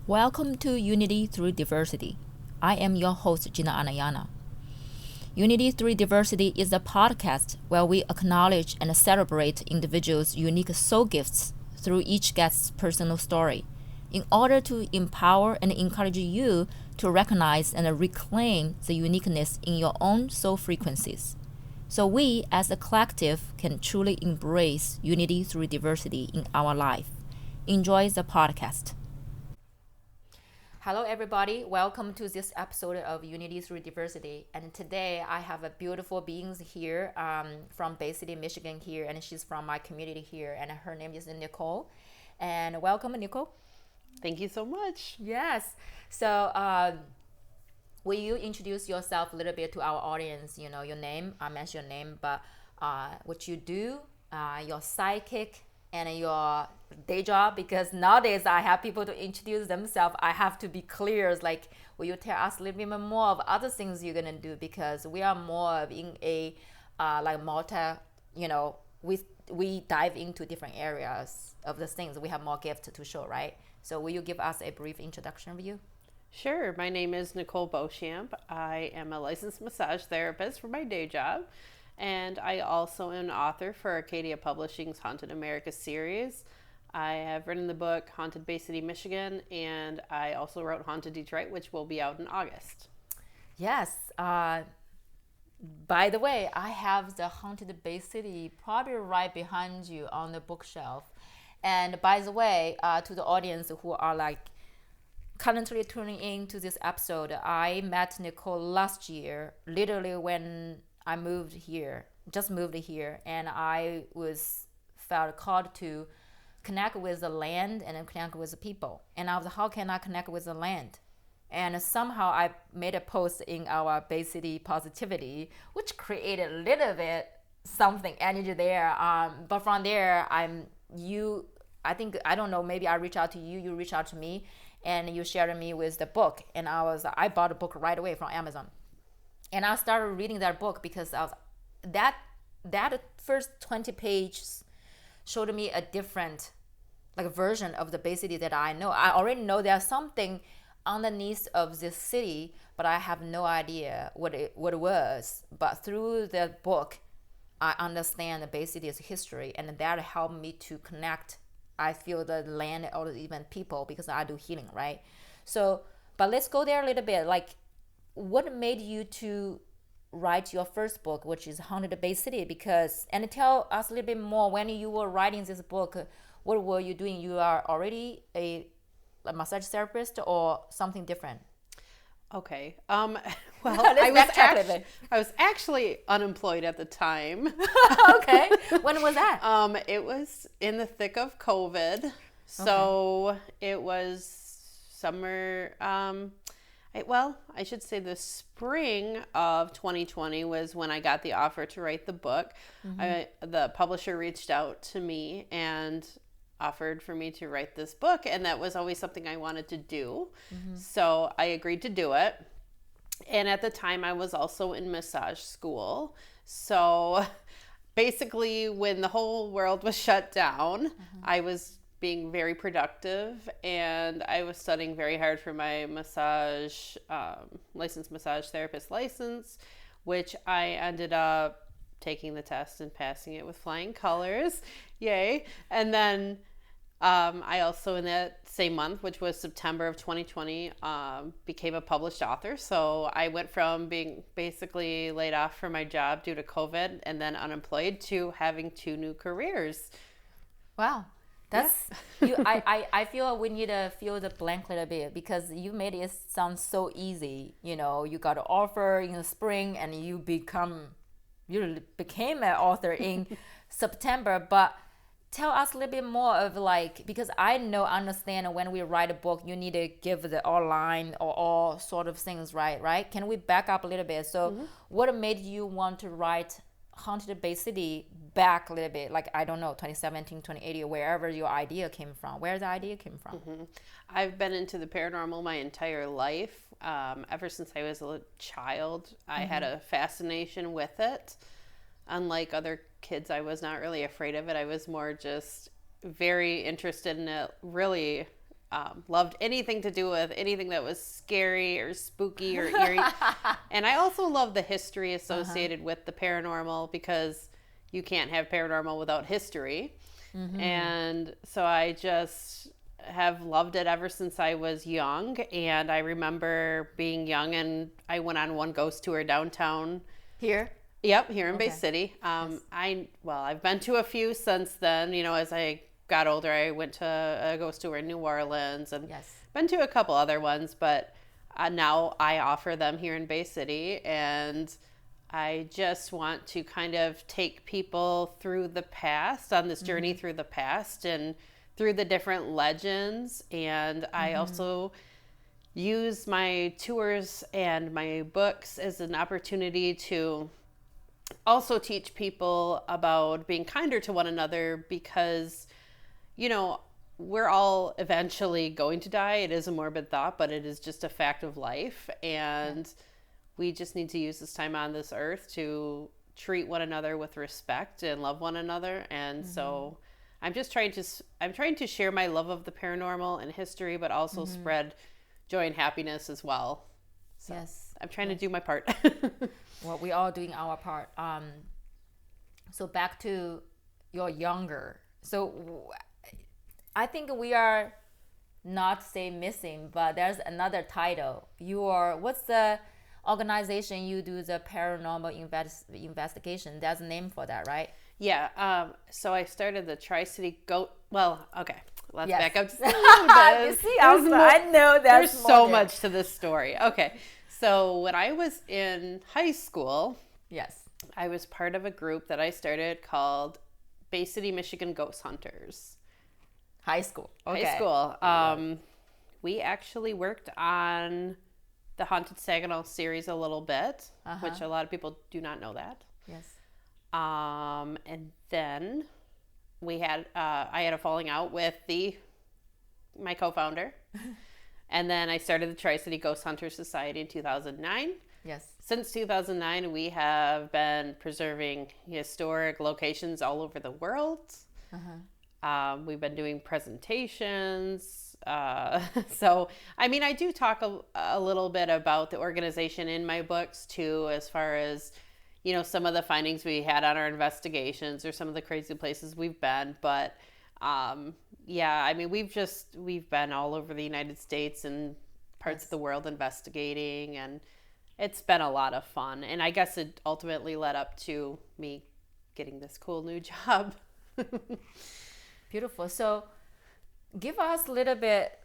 Welcome to Unity Through Diversity. I am your host, Gina Anayana. Unity Through Diversity is a podcast where we acknowledge and celebrate individuals' unique soul gifts through each guest's personal story in order to empower and encourage you to recognize and reclaim the uniqueness in your own soul frequencies. So we, as a collective, can truly embrace unity through diversity in our life. Enjoy the podcast. Hello, everybody. Welcome to this episode of Unity Through Diversity. And today I have a beautiful beings here from Baycity, Michigan here, and she's from my community here, and her name is Nicole. And welcome, Nicole. Thank you so much. Yes. So will you introduce yourself a little bit to our audience? You know, your name, I mentioned your name, but what you do, your psychic, and your day job, because nowadays I have people to introduce themselves. I have to be clear, like, will you tell us a little bit more of other things you're gonna do, because we are more in a like we dive into different areas of the things. We have more gifts to show, right? So will you give us a brief introduction of you? Sure. My name is Nicole Beauchamp. I am a licensed massage therapist for my day job. And I also am an author for Arcadia Publishing's Haunted America series. I have written the book Haunted Baycity, Michigan, and I also wrote Haunted Detroit, which will be out in August. Yes. By the way, I have the Haunted Baycity probably right behind you on the bookshelf. And by the way, to the audience who are like currently tuning in to this episode, I met Nicole last year, literally when I just moved here, and I felt called to connect with the land and connect with the people. And I was, how can I connect with the land? And somehow I made a post in our Baycity Positivity, which created a little bit something energy there. But from there, I don't know, maybe I reach out to you, you reach out to me, and you shared me with the book. And I bought a book right away from Amazon. And I started reading that book because of that first 20 pages showed me a different version of the Baycity that I know. I already know there's something underneath of this city, but I have no idea what it was. But through that book, I understand the Baycity's history, and that helped me to connect. I feel the land or even people, because I do healing, right? So, but let's go there a little bit. What made you to write your first book, which is Haunted Baycity? And tell us a little bit more, when you were writing this book, what were you doing? You are already a massage therapist or something different? Okay. Well, I was actually unemployed at the time. Okay. When was that? It was in the thick of COVID. So okay. It was summer. I should say the spring of 2020 was when I got the offer to write the book. Mm-hmm. The publisher reached out to me and offered for me to write this book, and that was always something I wanted to do. Mm-hmm. So I agreed to do it. And at the time I was also in massage school. So basically when the whole world was shut down, mm-hmm. I was being very productive, and I was studying very hard for my licensed massage therapist license, which I ended up taking the test and passing it with flying colors. Yay. And then I also, in that same month, which was September of 2020, became a published author. So I went from being basically laid off from my job due to COVID and then unemployed to having 2 new careers. Wow. That's you. I feel we need to fill the blank a little bit, because you made it sound so easy. You know, you got an offer in the spring and you became an author in September. But tell us a little bit more of because I understand when we write a book, you need to give the outline or all sort of things, right? Can we back up a little bit? So mm-hmm. What made you want to write Haunted Baycity back a little bit, 2017, 2018, wherever your idea came from, where the idea came from? Mm-hmm. I've been into the paranormal my entire life. Ever since I was a child, I mm-hmm. had a fascination with it. Unlike other kids, I was not really afraid of it. I was more just very interested in it, really loved anything to do with anything that was scary or spooky or eerie. And I also love the history associated with the paranormal, because you can't have paranormal without history. And so I just have loved it ever since I was young. And I remember being young and I went on one ghost tour downtown. Here? Yep, here in Baycity. I've been to a few since then. You know, as I got older, I went to a ghost tour in New Orleans and been to a couple other ones, but now I offer them here in Baycity, and I just want to kind of take people through the past, on this journey through the past and through the different legends. And I also use my tours and my books as an opportunity to also teach people about being kinder to one another, because, you know, we're all eventually going to die. It is a morbid thought, but it is just a fact of life. And we just need to use this time on this earth to treat one another with respect and love one another. And so I'm trying to share my love of the paranormal and history, but also spread joy and happiness as well. So I'm trying to do my part. Well, we all doing our part. So back to your younger. So I think we are not say missing, but there's another title. What's the organization you do the paranormal investigation? There's a name for that, right? Yeah. So I started the Tri-City let's back up just a little You bit. see, I know there's so much to this story. Okay. So when I was in high school, I was part of a group that I started called Baycity, Michigan Ghost Hunters. High school. Okay. High school. We actually worked on the Haunted Saginaw series a little bit, which a lot of people do not know that. Yes. And then we had I had a falling out with my co-founder. And then I started the Tri-City Ghost Hunter Society in 2009. Yes. Since 2009, we have been preserving historic locations all over the world. We've been doing presentations. So, I mean, I do talk a little bit about the organization in my books too, as far as, you know, some of the findings we had on our investigations or some of the crazy places we've been. But I mean, we've been all over the United States and parts of the world investigating, and it's been a lot of fun. And I guess it ultimately led up to me getting this cool new job. Beautiful. So give us a little bit,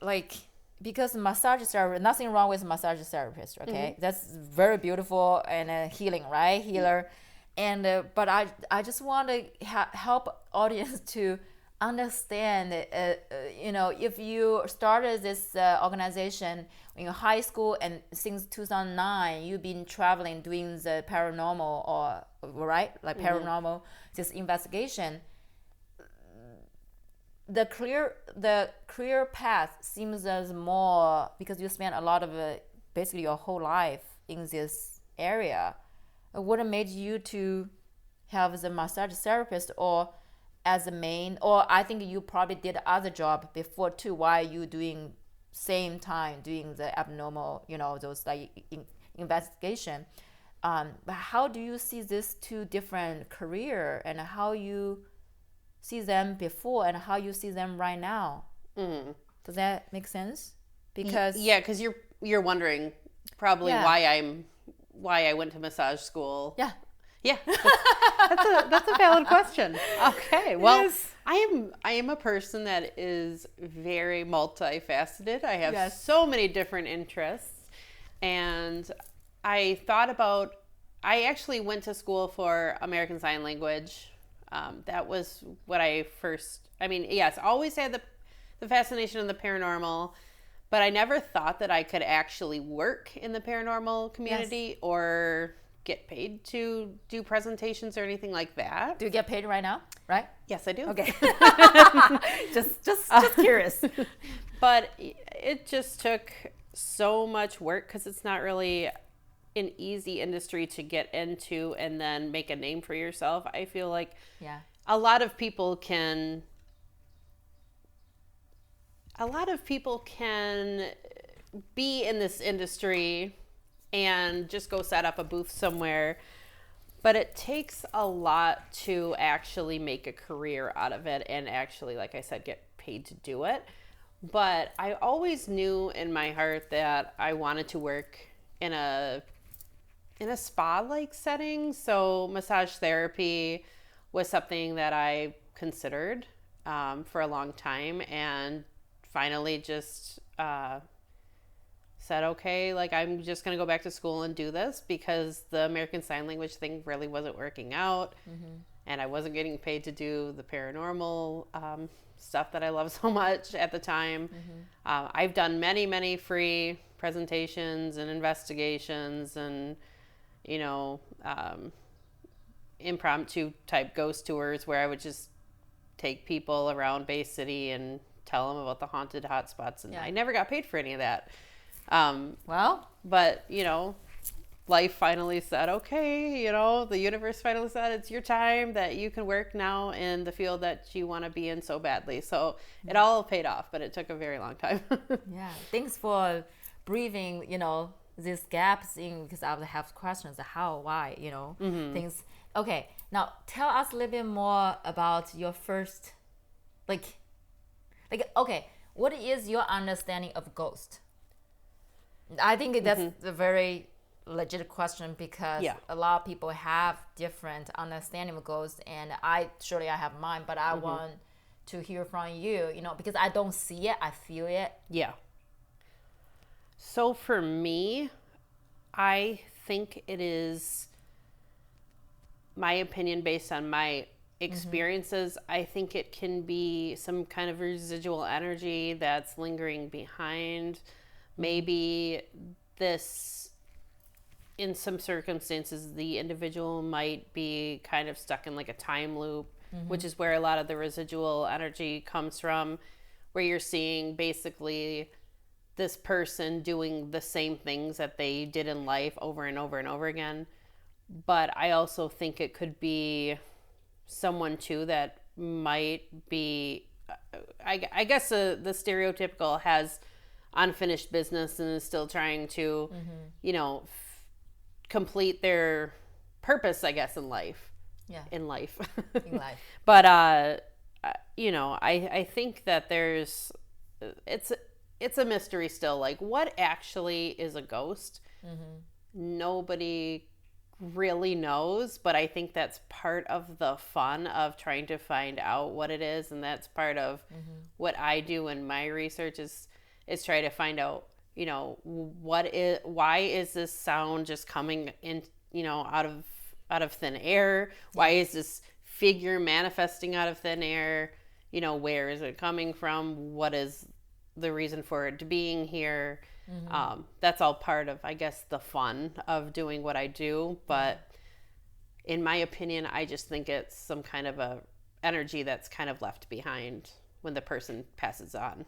because massage therapist, nothing wrong with massage therapist, okay? That's very beautiful and healing, right? Healer. And but I just want to help audience to understand, if you started this organization in high school and since 2009, you've been traveling doing the paranormal paranormal, this investigation. The career path seems as more, because you spent a lot of basically your whole life in this area. What made you to have the massage therapist or as a main, or I think you probably did other job before too, while you doing same time doing the abnormal, those investigation. But how do you see these two different career, and how you see them before and how you see them right now? Does that make sense? Because because you're wondering probably why I went to massage school. Yeah, that's a valid question. Okay, well, I am a person that is very multifaceted. I have so many different interests, and I actually went to school for American Sign Language. That was what always had the fascination of the paranormal, but I never thought that I could actually work in the paranormal community or get paid to do presentations or anything like that. Do you get paid right now? Right? Yes, I do. Okay. just curious. But it just took so much work, because it's not really an easy industry to get into and then make a name for yourself. I feel like a lot of people can a lot of people can be in this industry and just go set up a booth somewhere, but it takes a lot to actually make a career out of it and actually, like I said, get paid to do it. But I always knew in my heart that I wanted to work in a spa-like setting. So massage therapy was something that I considered for a long time, and finally just said, okay, like I'm just going to go back to school and do this because the American Sign Language thing really wasn't working out. And I wasn't getting paid to do the paranormal stuff that I love so much at the time. I've done many, many free presentations and investigations and, you know, impromptu type ghost tours where I would just take people around Baycity and tell them about the haunted hotspots. And I never got paid for any of that. Well, but, you know, life finally said, okay, you know, the universe finally said it's your time, that you can work now in the field that you want to be in so badly. So it all paid off, but it took a very long time. yeah. Thanks for breathing, you know, these gaps in, because I would have questions, how, why, you know, things. Okay. Now tell us a little bit more about your first, okay, what is your understanding of ghost? I think that's a very legit question because a lot of people have different understanding of ghosts, and I have mine, but I want to hear from you, you know, because I don't see it, I feel it. Yeah. So for me, I think it is my opinion based on my experiences. I think it can be some kind of residual energy that's lingering behind. Maybe this, in some circumstances, the individual might be kind of stuck in like a time loop, which is where a lot of the residual energy comes from, where you're seeing basically this person doing the same things that they did in life over and over and over again. But I also think it could be someone too that might be, I guess the stereotypical has unfinished business and is still trying to, you know, complete their purpose, I guess, in life. Yeah. In life. In life. But, you know, I think that it's a mystery still. Like, what actually is a ghost? Nobody really knows, but I think that's part of the fun of trying to find out what it is. And that's part of what I do in my research is try to find out, you know, why is this sound just coming in, you know, out of thin air? Why is this figure manifesting out of thin air? You know, where is it coming from? What is the reason for it being here? That's all part of, I guess, the fun of doing what I do. But in my opinion, I just think it's some kind of a energy that's kind of left behind when the person passes on.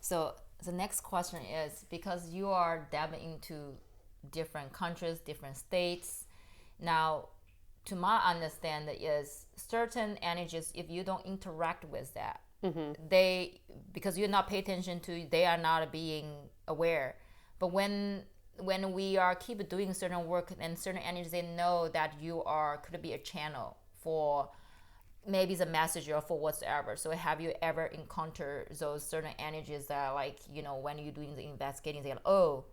So the next question is, because you are dabbling into different countries, different states. Now, to my understanding is certain energies, if you don't interact with that, they, because you're not paying attention to, they are not being aware. But when we are keep doing certain work and certain energies, they know that you could be a channel for maybe the message or for whatsoever. So have you ever encountered those certain energies that, like, you know, when you're doing the investigating, they're like, oh,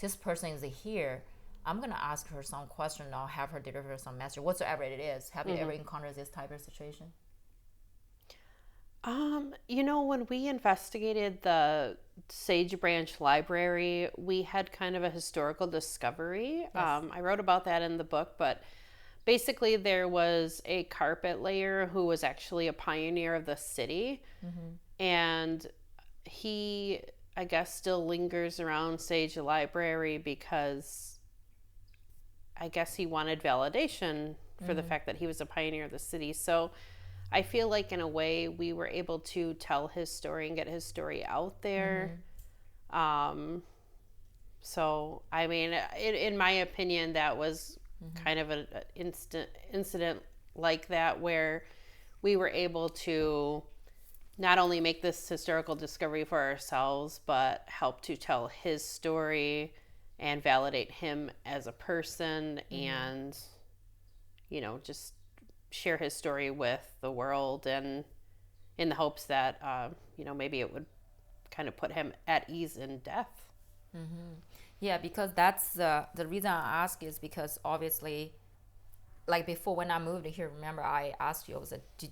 this person is here, I'm gonna ask her some question, I'll have her deliver some message, whatsoever it is. Have you ever encountered this type of situation? You know, when we investigated the Sage Branch Library, we had kind of a historical discovery. I wrote about that in the book, but basically there was a carpet layer who was actually a pioneer of the city. And he, I guess, still lingers around Sage Library because I guess he wanted validation for the fact that he was a pioneer of the city. So I feel like in a way we were able to tell his story and get his story out there. So, I mean, in my opinion, that was kind of an incident like that where we were able to not only make this historical discovery for ourselves, but help to tell his story and validate him as a person, and, you know, just share his story with the world, and in the hopes that, you know, maybe it would kind of put him at ease in death. Yeah, because that's the reason I ask is because obviously, like before when I moved here, remember I asked you, I was like, do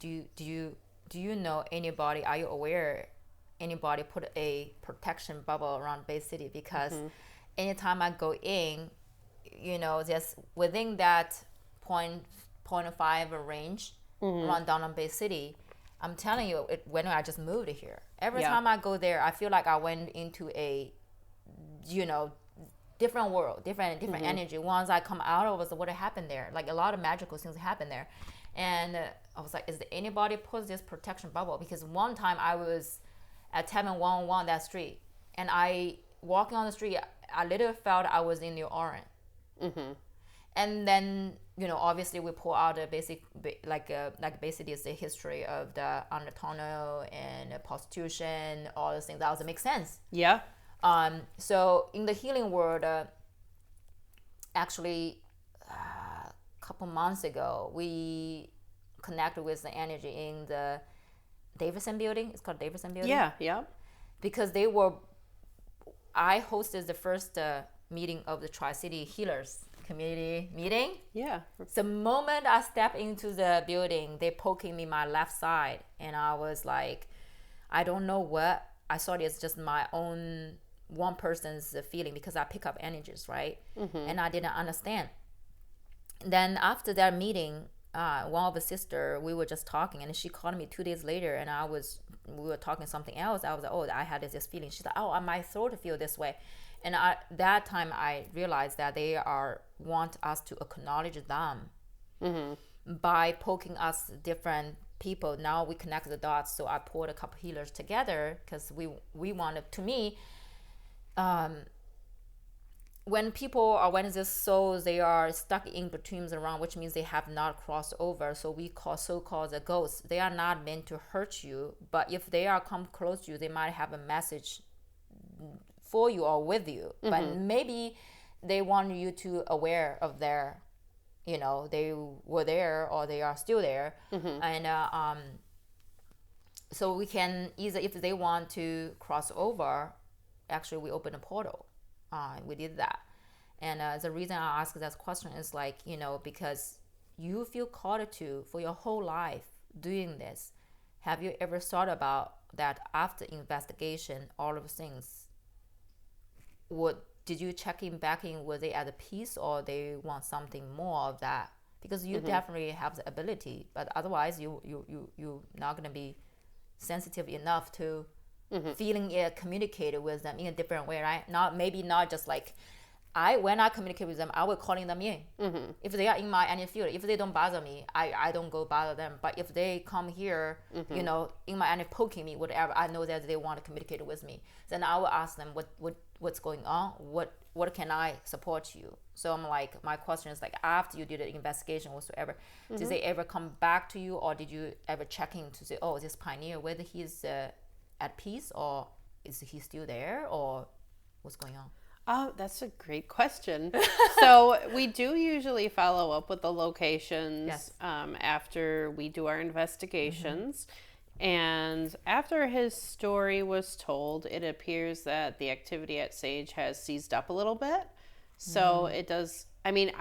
you know anybody? Are you aware anybody put a protection bubble around Baycity? Because anytime I go in, you know, just within that 0.5 range around down on Baycity, I'm telling you, when I just moved here, every time I go there, I feel like I went into a, you know, different world, different energy. Once I come out, I was like, what happened there? Like a lot of magical things happen there. And I was like, is there anybody put this protection bubble? Because one time I was at 10111 that street, and I walking on the street, I literally felt I was in New Orleans. And then, you know, obviously we pull out a basic, like basically it's the history of the undertunnel and prostitution, all those things. That doesn't make sense. Yeah. So in the healing world, actually, a couple months ago, we connected with the energy in the Davidson building. It's called Davidson building. Yeah. Because I hosted the first meeting of the Tri-City Healers community meeting. Yeah. The moment I step into the building, they poking me my left side, and I was like, I don't know what. I thought it's just my own one person's feeling because I pick up energies, right? And I didn't understand. Then after that meeting, one of the sister, we were just talking, and she called me 2 days later, and we were talking something else. I was like, oh, I had this feeling. She's like, oh, my throat feel this way. And that time I realized that they want us to acknowledge them by poking us different people. Now we connect the dots. So I pulled a couple healers together because we wanted, to me, when these souls, they are stuck in between the realm, which means they have not crossed over. So we call so-called the ghosts. They are not meant to hurt you, but if they are come close to you, they might have a message for you or with you. But maybe they want you to aware of their, you know, they were there or they are still there. And so we can either, if they want to cross over, actually we open a portal. We did that. And the reason I ask that question is like, you know, because you feel called to for your whole life doing this. Have you ever thought about that after investigation, all of the things, did you check in back in, were they at peace or they want something more of that? Because you definitely have the ability, but otherwise you're not going to be sensitive enough to feeling it, communicated with them in a different way, right? Not just like when I communicate with them, I will calling them in. If they are in my energy field, if they don't bother me, I don't go bother them. But if they come here, you know, in my energy poking me, whatever, I know that they want to communicate with me. Then I will ask them what's going on, what can I support you? So I'm like, my question is like, after you did an investigation whatsoever, did they ever come back to you, or did you ever check in to say, oh, this pioneer, whether he's at peace, or is he still there, or what's going on? Oh, that's a great question. So we do usually follow up with the locations after we do our investigations. And after his story was told, it appears that the activity at Sage has seized up a little bit. So it does, I mean,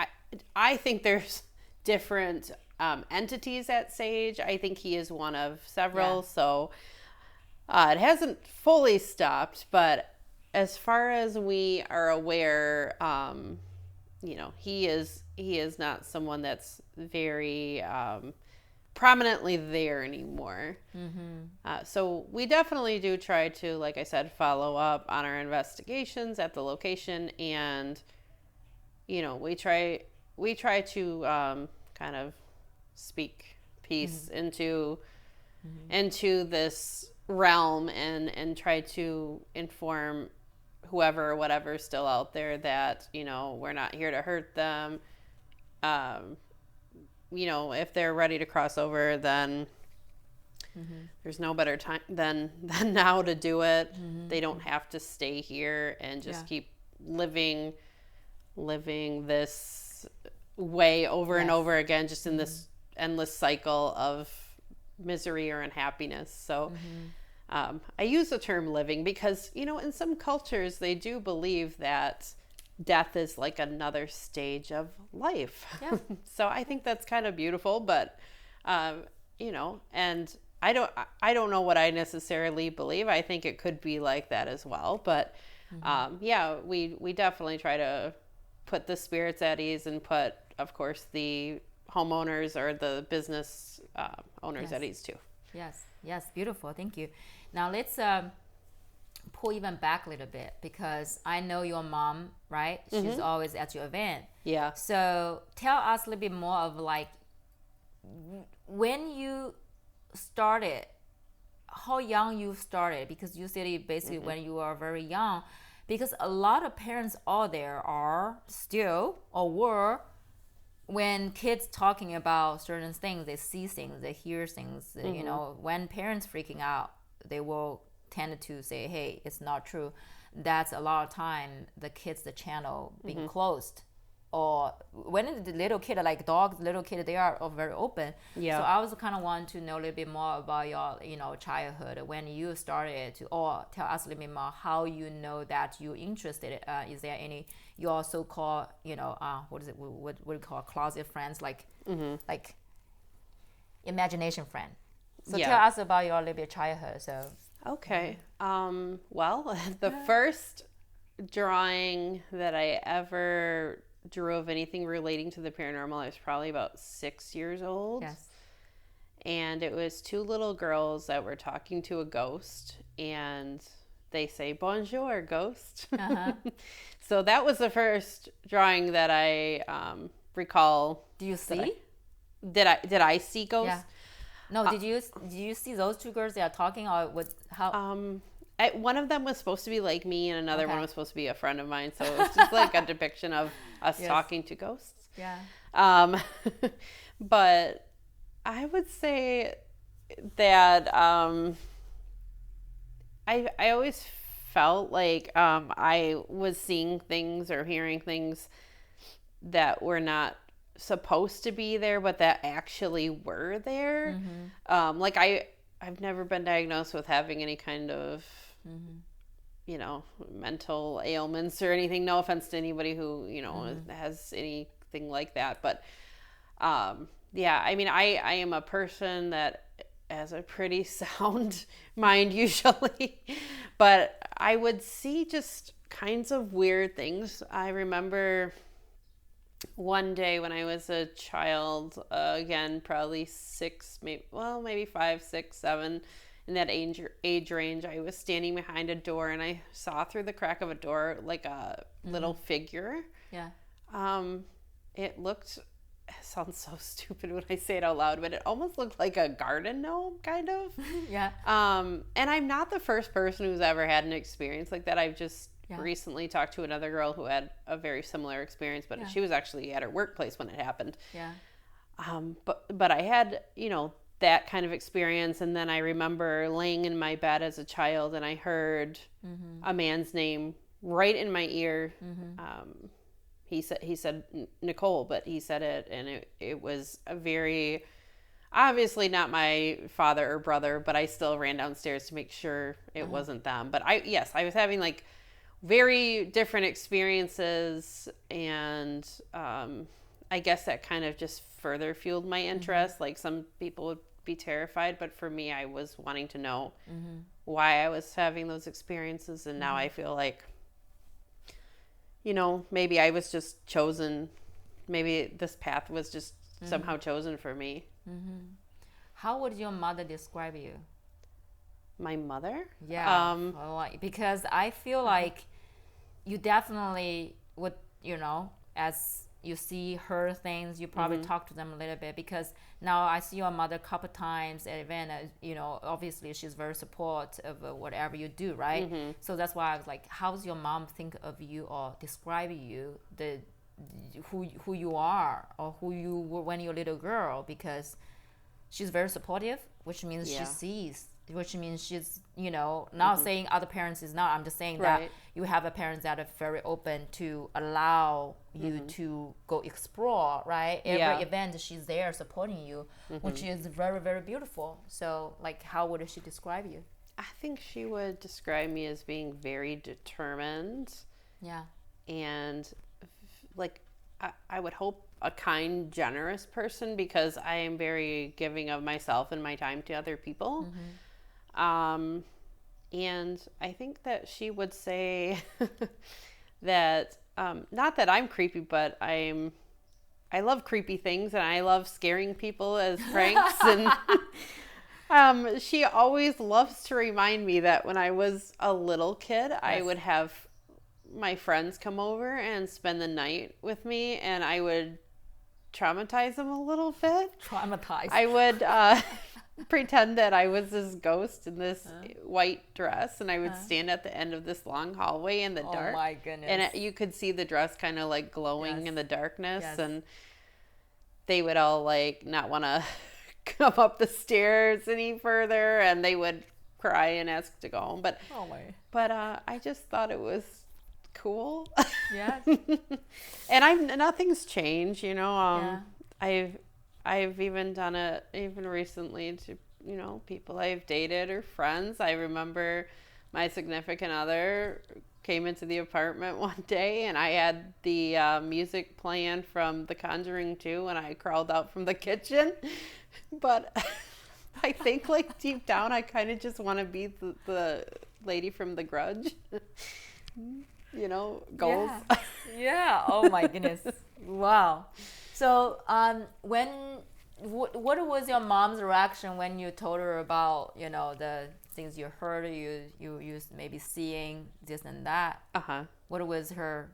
I think there's different entities at Sage. I think he is one of several. So it hasn't fully stopped, but as far as we are aware, you know, he is not someone that's very prominently there anymore. So we definitely do try to, like I said, follow up on our investigations at the location, and you know, we try to kind of speak peace into this realm, and try to inform whoever or whatever is still out there that, you know, we're not here to hurt them. You know, if they're ready to cross over, then there's no better time than now to do it. They don't have to stay here and just keep living this way over and over again, just in this endless cycle of misery or unhappiness. So I use the term living because, you know, in some cultures they do believe that death is like another stage of life. Yeah. So I think that's kind of beautiful, but you know, and I don't know what I necessarily believe. I think it could be like that as well, but yeah, we definitely try to put the spirits at ease and put, of course, the homeowners or the business owners at ease too. Yes, beautiful. Thank you. Now let's pull even back a little bit, because I know your mom, right? She's always at your event. Yeah. So tell us a little bit more of like when you started, how young you started, because you said it basically when you were very young, because a lot of parents out there are still or were, when kids talking about certain things, they see things, they hear things, you know, when parents freaking out, they will tend to say, hey, it's not true. That's a lot of time the kids, the channel being closed. Or when the little kid, like dogs, little kid, they are very open. Yeah. So I was kind of want to know a little bit more about your, you know, childhood, when you started to, or tell us a little bit more how you know that you're interested. Is there any your so-called, you know, what is it? What do you call closet friends, like imagination friend? So tell us about your little bit childhood. So okay, well, the first drawing that I ever drew of anything relating to the paranormal, I was probably about 6 years old. Yes. And it was two little girls that were talking to a ghost, and they say, "Bonjour, ghost." So that was the first drawing that I recall. Do you see? Did I see ghosts? Yeah. No, did you see those two girls that are talking, or what? How? One of them was supposed to be like me, and another one was supposed to be a friend of mine. So it was just like a depiction of us talking to ghosts. Yeah. But I would say that I always felt like I was seeing things or hearing things that were not supposed to be there, but that actually were there. Like I've never been diagnosed with having any kind of you know, mental ailments or anything. No offense to anybody who, you know, has anything like that, but yeah, I mean, I am a person that has a pretty sound mind usually, but I would see just kinds of weird things. I remember one day when I was a child, again, probably maybe 5, 6, 7, in that age range, I was standing behind a door, and I saw through the crack of a door like a little figure. Yeah. It sounds so stupid when I say it out loud, but it almost looked like a garden gnome, kind of. Yeah. And I'm not the first person who's ever had an experience like that. I've just recently talked to another girl who had a very similar experience, but she was actually at her workplace when it happened. Yeah. But I had, you know, that kind of experience, and then I remember laying in my bed as a child, and I heard a man's name right in my ear. He said Nicole, but he said it, and it was a very, obviously not my father or brother, but I still ran downstairs to make sure it wasn't them. But I was having like very different experiences, and I guess that kind of just further fueled my interest. Like some people would be terrified, but for me, I was wanting to know why I was having those experiences, and now I feel like, you know, maybe I was just chosen. Maybe this path was just somehow chosen for me. How would your mother describe you? My mother? Yeah. Because I feel like you definitely would, you know, as you see her things, you probably talk to them a little bit, because now I see your mother a couple times at event, you know, obviously she's very supportive of whatever you do, right? So that's why I was like, how does your mom think of you or describe you, who you are, or who you were when you're a little girl? Because she's very supportive, which means she Yeah. sees, which means she's, not saying other parents is not. I'm just saying that Right. you have a parents that are very open to allow you to go explore, right? Yeah. Every event she's there supporting you, which is very, very beautiful. So like, how would she describe you? I think she would describe me as being very determined. Yeah. And like, I would hope a kind, generous person, because I am very giving of myself and my time to other people. And I think that she would say that, not that I'm creepy, but I love creepy things and I love scaring people as pranks. And she always loves to remind me that when I was a little kid, I would have my friends come over and spend the night with me, and I would traumatize them a little bit. Traumatized. I would pretend that I was this ghost in this white dress, and I would stand at the end of this long hallway in the dark. Oh my goodness. And you could see the dress kind of like glowing in the darkness, Yes. and they would all like not want to come up the stairs any further, and they would cry and ask to go home. But I just thought it was cool. Yeah. And nothing's changed, I've even done it even recently to, people I've dated or friends. I remember my significant other came into the apartment one day, and I had the music playing from The Conjuring 2, and I crawled out from the kitchen. But I think like deep down, I kind of just want to be the lady from The Grudge. Goals. Yeah. Yeah. Oh my goodness. Wow. So, what was your mom's reaction when you told her about, the things you heard, you maybe seeing this and that? What was her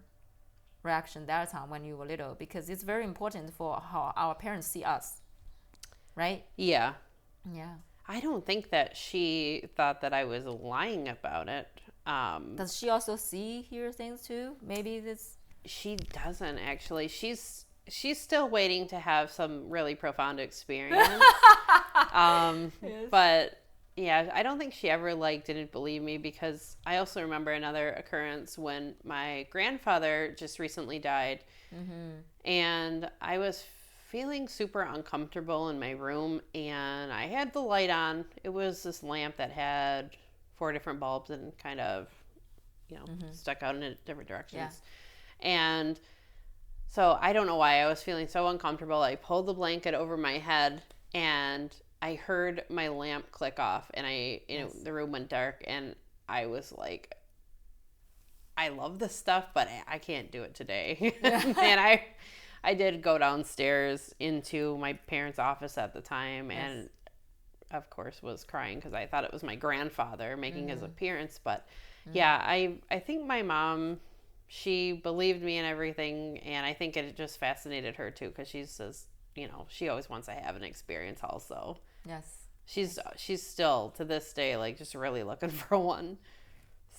reaction that time when you were little? Because it's very important for how our parents see us, right? Yeah. Yeah. I don't think that she thought that I was lying about it. Does she also hear things too? Maybe this. She doesn't actually. She's still waiting to have some really profound experience. Yes. But yeah, I don't think she ever didn't believe me, because I also remember another occurrence when my grandfather just recently died, and I was feeling super uncomfortable in my room, and I had the light on. It was this lamp that had 4 different bulbs and kind of, stuck out in different directions. Yeah. And so I don't know why I was feeling so uncomfortable. I pulled the blanket over my head, and I heard my lamp click off, and the room went dark, and I was like, I love this stuff, but I can't do it today. And I did go downstairs into my parents' office at the time, and of course was crying because I thought it was my grandfather making his appearance. But yeah, I think my mom, she believed me and everything, and I think it just fascinated her too, because she says, she always wants to have an experience also. Yes. She's still to this day just really looking for one.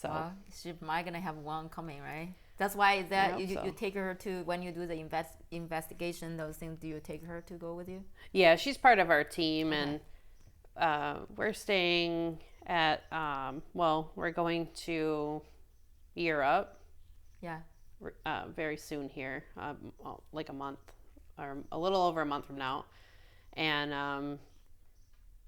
So she might gonna have one coming, right? That's why you take her to, when you do the investigation, those things, do you take her to go with you? Yeah, she's part of our team. Okay. And we're staying at, we're going to Europe. Yeah. Very soon here, like a month, or a little over a month from now. And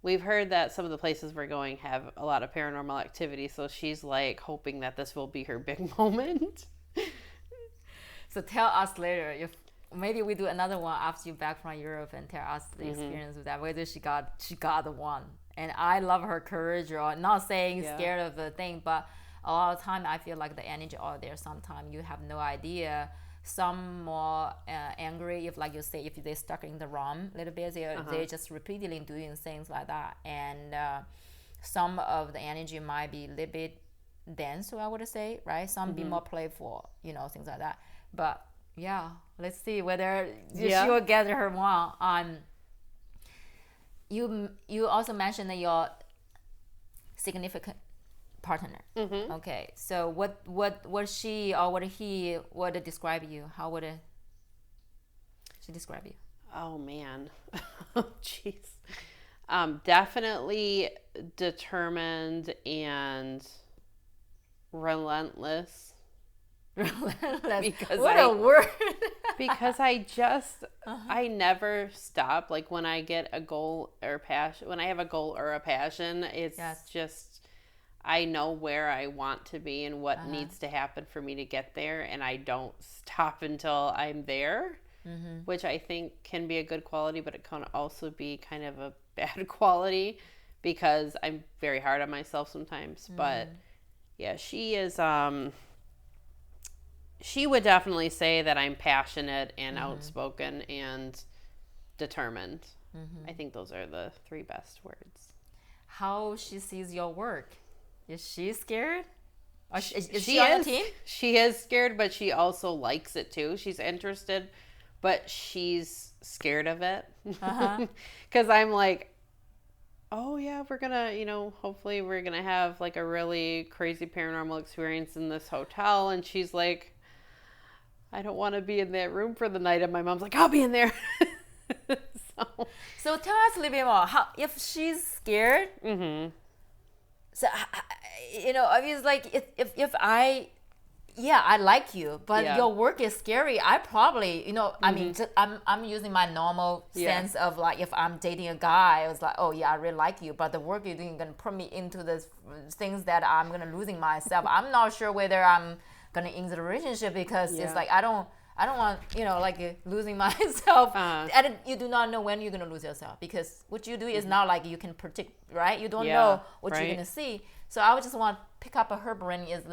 we've heard that some of the places we're going have a lot of paranormal activity, so she's hoping that this will be her big moment. So tell us later, if maybe we do another one after you're back from Europe, and tell us the experience with that, whether she got the one. And I love her courage, or not saying scared of the thing, but a lot of time I feel like the energy out there, sometimes you have no idea. Some more angry, if like you say, if they're stuck in the room a little bit, they're just repeatedly doing things like that. And some of the energy might be a little bit dense, I would say, right? Some be more playful, things like that. But yeah, let's see whether she will get her one. You also mentioned that your significant partner. Okay, so what she or what he would describe you? How would she describe you? Oh man, jeez. Definitely determined and relentless. Because what a word. Because I never stop. Like when I get a goal or passion, when I have a goal or a passion, it's just, I know where I want to be and what needs to happen for me to get there. And I don't stop until I'm there, which I think can be a good quality, but it can also be kind of a bad quality because I'm very hard on myself sometimes. But yeah, she is, she would definitely say that I'm passionate and outspoken and determined. I think those are the 3 best words. How she sees your work. Is she scared? Is she on the team? She is scared, but she also likes it too. She's interested, but she's scared of it. Because I'm like, oh yeah, we're gonna, hopefully we're gonna have like a really crazy paranormal experience in this hotel. And she's like, I don't want to be in that room for the night. And my mom's like, I'll be in there. So tell us a little bit more. How, if she's scared, so, I mean, like, if I like you, but your work is scary, I probably, I mean, I'm using my normal sense of like, if I'm dating a guy, I was like, oh yeah, I really like you, but the work you're doing is going to put me into the things that I'm going to losing myself. I'm not sure whether I'm going to end the relationship because it's like, I don't want, like losing myself. And you do not know when you're going to lose yourself because what you do is not like you can predict, right? You don't know what you're going to see. So I would just want to pick up her brain is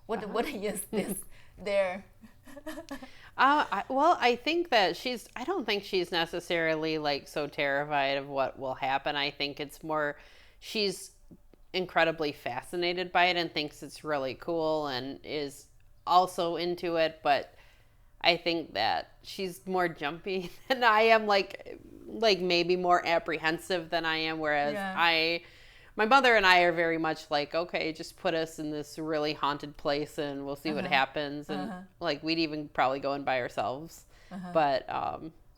what is this there? Well, I think that I don't think she's necessarily like so terrified of what will happen. I think it's more, she's incredibly fascinated by it and thinks it's really cool and is also into it, but I think that she's more jumpy than I am, like maybe more apprehensive than I am, whereas my mother and I are very much like, okay, just put us in this really haunted place and we'll see what happens, and like we'd even probably go in by ourselves, but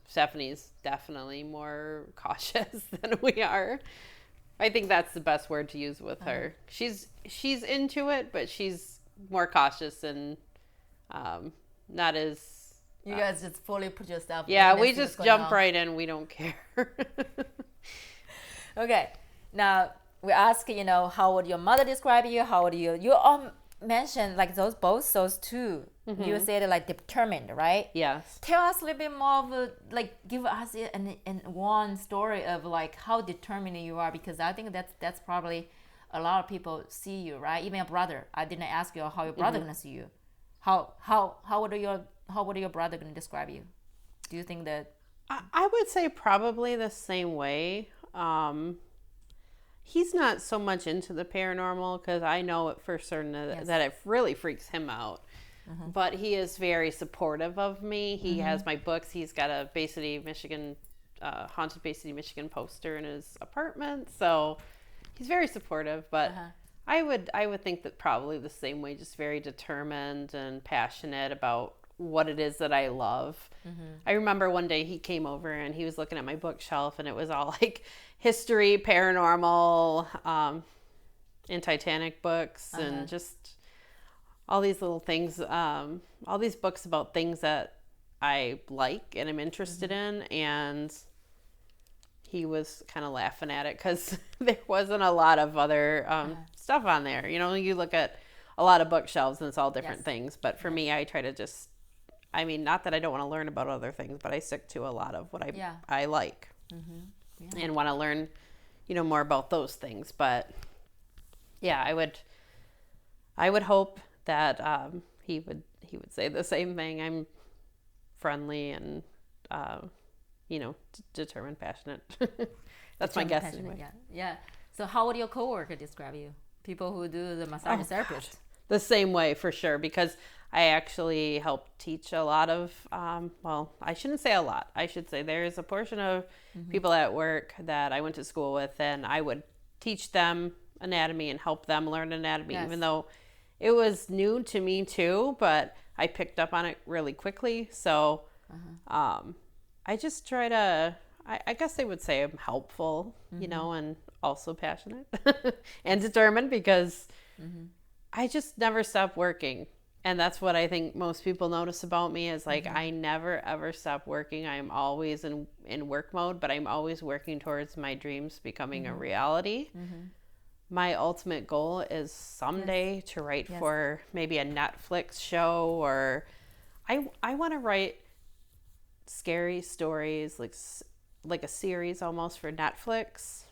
Stephanie's definitely more cautious than we are. I think that's the best word to use with her. She's into it, but she's more cautious and not as... You guys just fully put yourself in. Yeah, we just jump right in. We don't care. Okay. Now, we ask, how would your mother describe you? How would you... You all mentioned like both those two. You said like determined, right? Yes. Tell us a little bit more of give us an one story of like how determined you are, because I think that's probably a lot of people see you, right? Even your brother. I didn't ask you how your brother gonna see you. How would your brother gonna describe you? Do you think that? I would say probably the same way. He's not so much into the paranormal because I know it for certain that it really freaks him out. But he is very supportive of me. He has my books. He's got a Baycity, Michigan, haunted Baycity, Michigan poster in his apartment. So he's very supportive. But I would think that probably the same way, just very determined and passionate about what it is that I love. I remember one day he came over and he was looking at my bookshelf and it was all like history, paranormal, and Titanic books and just all these little things, all these books about things that I like and I'm interested in. And he was kind of laughing at it because there wasn't a lot of other stuff on there. You look at a lot of bookshelves and it's all different things. But for me, I try to just, I mean, not that I don't want to learn about other things, but I stick to a lot of what I like and want to learn, more about those things. But yeah, I would hope that he would say the same thing. I'm friendly and determined, passionate. That's my guess anyway. Yeah. So how would your coworker describe you? People who do the massage therapist. The same way for sure, because I actually help teach a lot of, well, I shouldn't say a lot. I should say there's a portion of people at work that I went to school with, and I would teach them anatomy and help them learn anatomy, even though it was new to me too, but I picked up on it really quickly. So I just try to, I guess I would say I'm helpful, you know, and also passionate and determined because I just never stop working. And that's what I think most people notice about me is like, I never ever stop working. I'm always in work mode, but I'm always working towards my dreams becoming a reality. My ultimate goal is someday to write for maybe a Netflix show, or I want to write scary stories, like a series almost for Netflix.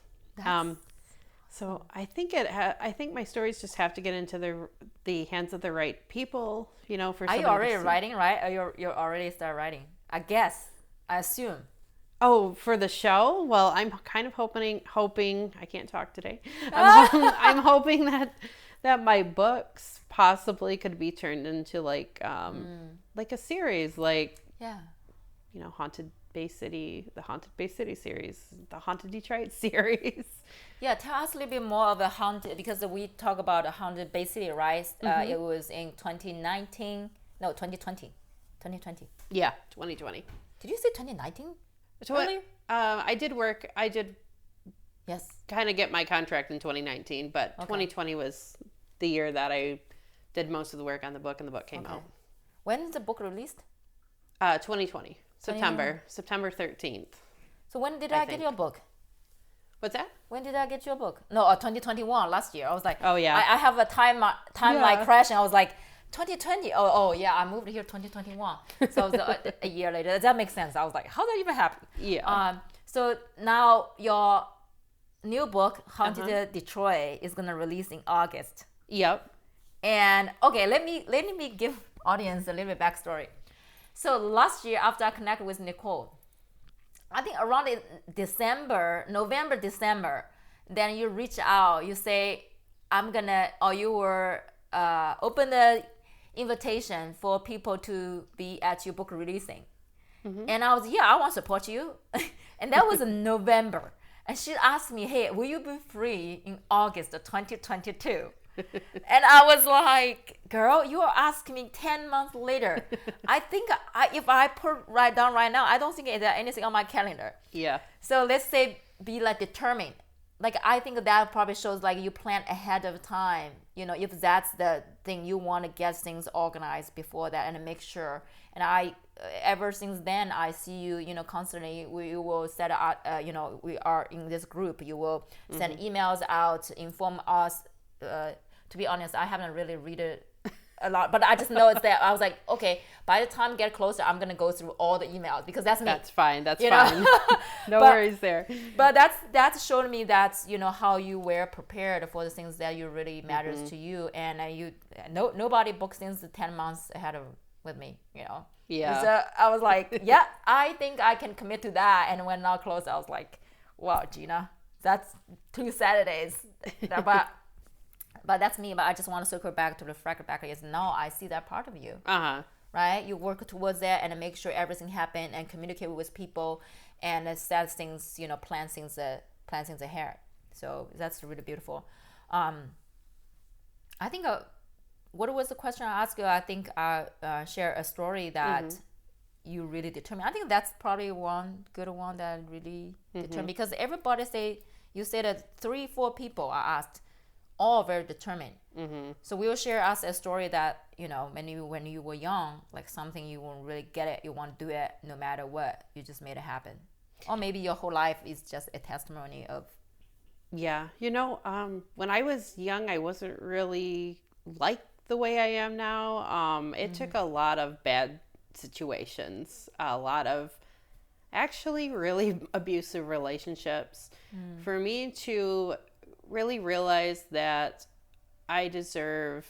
So I think I think my stories just have to get into the hands of the right people, you know. For Are you already writing, right? Or you're already start writing? I guess. I assume. Oh, for the show? Well, I'm kind of hoping I can't talk today. I'm hoping that my books possibly could be turned into like a series, like you know, the Haunted Baycity series, the Haunted Detroit series. Yeah, tell us a little bit more of the haunted, because we talk about the Haunted Baycity, right? It was in 2019, no, 2020. 2020. Yeah, 2020. Did you say 2019? I did yes, kind of get my contract in 2019, but 2020 was the year that I did most of the work on the book, and the book came out. When is the book released? 2020, September 13th. So when did I get your book? What's that? When did I get your book? No, 2021, last year. I was like, oh yeah, I have a timeline crash, and I was like, 2020. Oh yeah, I moved here 2021. So it was a year later. That makes sense. I was like, how did that even happen? Yeah. So now your new book, Haunted Detroit, is gonna release in August. Yep. And okay, let me give audience a little bit backstory. So last year, after I connected with Nicole, I think around November, December, then you reach out, you say, you were open the invitation for people to be at your book releasing. And I was, I want to support you. And that was in November. And she asked me, hey, will you be free in August of 2022? And I was like, girl, you are asking me 10 months later. I think if I write down right now, I don't think there's anything on my calendar. Yeah. So let's say be like determined. Like, I think that probably shows like you plan ahead of time. You know, if that's the thing, you want to get things organized before that and make sure. And ever since then, I see you, you know, constantly. We will set out, you know, we are in this group. You will send emails out, inform us. To be honest, I haven't really read it a lot, but I just know it's there. I was like, okay, by the time I get closer, I'm gonna go through all the emails, because that's me. That's fine. That's fine. No worries there. But that's showing me that, you know, how you were prepared for the things that you really matters to you, and nobody books things 10 months ahead of with me, you know. Yeah. So I was like, yeah, I think I can commit to that. And when not close, I was like, wow, Gina, that's 2 Saturdays. But that's me. But I just want to circle back to reflect back. Is no, I see that part of you. Right? You work towards that and make sure everything happen and communicate with people and set things, you know, plan things ahead. So that's really beautiful. I think what was the question I asked you? I think I share a story that you really determined. I think that's probably one good one that really determined, because everybody you said that 3-4 people I asked, all very determined. So we will share us a story that, you know, when you were young, like something you won't really get it, you want to do it no matter what, you just made it happen. Or maybe your whole life is just a testimony of. Yeah, you know, when I was young, I wasn't really like the way I am now. It took a lot of bad situations, a lot of actually really abusive relationships for me to really realize that I deserve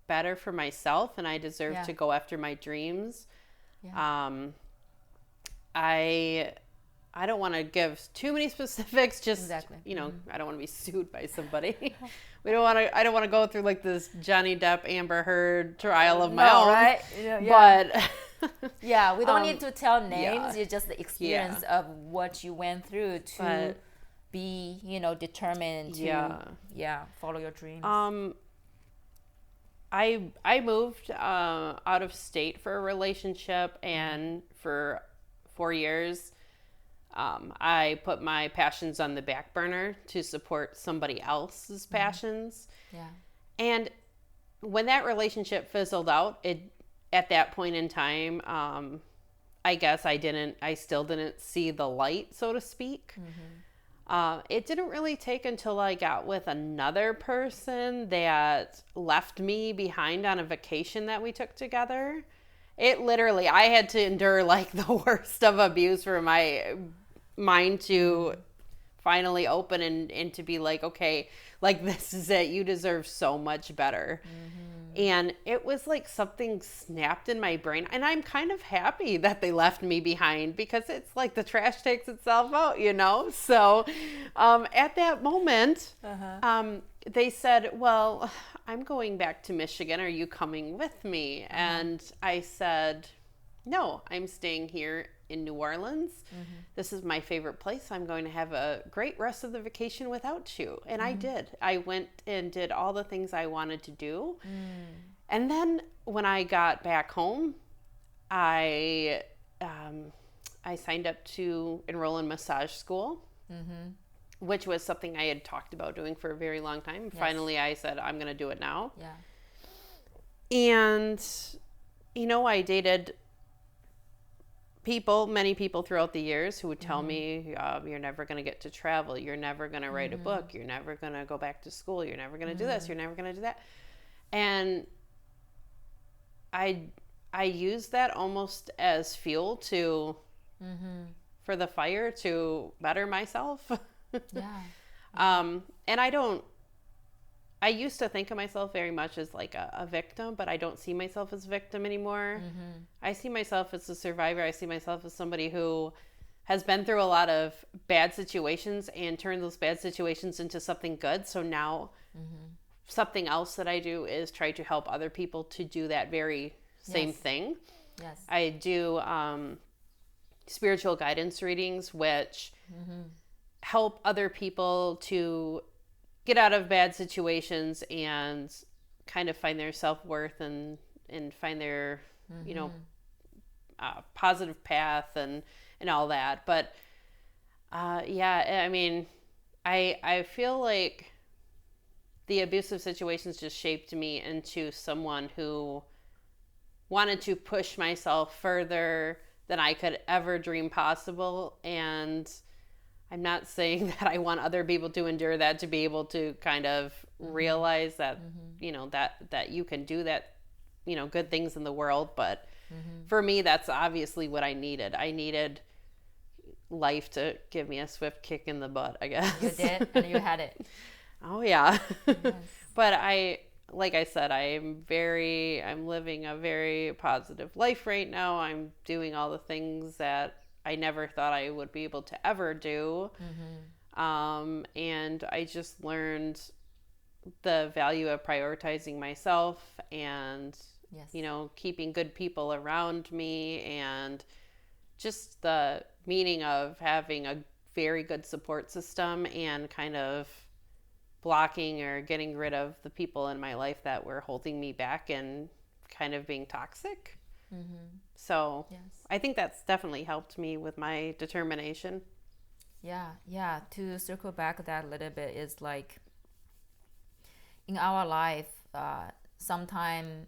better for myself, and I deserve to go after my dreams. I don't want to give too many specifics, just you know, I don't want to be sued by somebody. I don't want to go through like this Johnny Depp Amber Heard trial of my own, right? But we don't need to tell names. It's just the experience of what you went through to be, you know, determined to follow your dreams. I moved out of state for a relationship, and for 4 years I put my passions on the back burner to support somebody else's passions. Yeah. And when that relationship fizzled out, at that point in time, I guess I still didn't see the light, so to speak. It didn't really take until I got with another person that left me behind on a vacation that we took together. It literally, I had to endure like the worst of abuse for my mind to finally open and to be like, okay, like this is it. You deserve so much better. And it was like something snapped in my brain. And I'm kind of happy that they left me behind because it's like the trash takes itself out, you know? So at that moment, they said, well, I'm going back to Michigan. Are you coming with me? And I said, no, I'm staying here in New Orleans. This is my favorite place. I'm going to have a great rest of the vacation without you. And I did. I went and did all the things I wanted to do. And then when I got back home, I signed up to enroll in massage school, which was something I had talked about doing for a very long time. Yes. Finally, I said, I'm going to do it now. Yeah. And, you know, I dated many people throughout the years who would tell me, you're never going to get to travel. You're never going to write a book. You're never going to go back to school. You're never going to do this. You're never going to do that. And I use that almost as fuel for the fire to better myself. Yeah. And I used to think of myself very much as like a victim, but I don't see myself as a victim anymore. I see myself as a survivor. I see myself as somebody who has been through a lot of bad situations and turned those bad situations into something good. So now something else that I do is try to help other people to do that very same thing. Yes. I do spiritual guidance readings, which help other people to get out of bad situations and kind of find their self-worth and find their, you know, positive path and all that. But, yeah, I mean, I feel like the abusive situations just shaped me into someone who wanted to push myself further than I could ever dream possible. And I'm not saying that I want other people to endure that, to be able to kind of realize that, you know, that you can do that, you know, good things in the world. But for me, that's obviously what I needed. I needed life to give me a swift kick in the butt, I guess. You did, and you had it. Oh, yeah. Yes. But like I said, I'm living a very positive life right now. I'm doing all the things that I never thought I would be able to ever do. And I just learned the value of prioritizing myself and, you know, keeping good people around me, and just the meaning of having a very good support system and kind of blocking or getting rid of the people in my life that were holding me back and kind of being toxic. So I think that's definitely helped me with my determination. Yeah. To circle back that a little bit is like in our life, sometime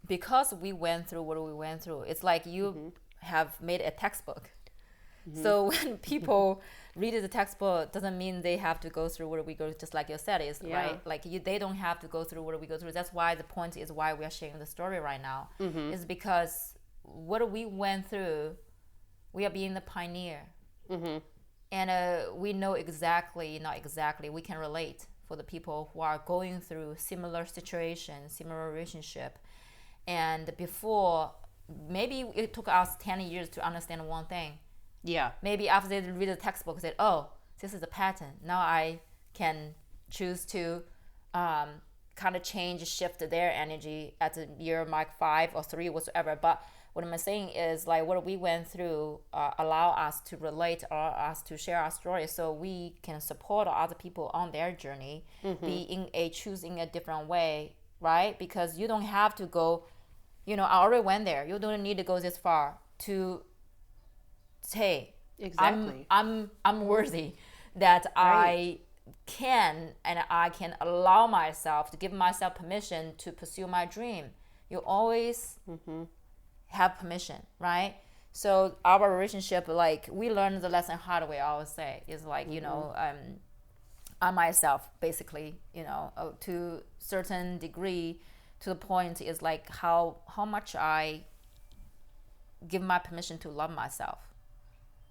because we went through what we went through, it's like you have made a textbook. So when people read the textbook, doesn't mean they have to go through what we go, just like you said, is right. Like they don't have to go through what we go through. That's why the point is why we are sharing the story right now, is because what we went through, we are being the pioneer, and we know not exactly, we can relate for the people who are going through similar situation, similar relationship, and before maybe it took us 10 years to understand one thing. Yeah. Maybe after they read the textbook, said, "Oh, this is a pattern. Now I can choose to kind of shift their energy at the year mark 5 or 3, whatsoever." But what I'm saying is, like, what we went through allow us to relate, allow us to share our story, so we can support other people on their journey, choosing a different way, right? Because you don't have to go, you know, I already went there. You don't need to go this far to say, Exactly. I'm worthy, that I can, and I can allow myself to give myself permission to pursue my dream. You always have permission, right? So our relationship, like, we learned the lesson hard way, I always say, is like, you know, I myself, basically, you know, to certain degree, to the point is like how much I give my permission to love myself.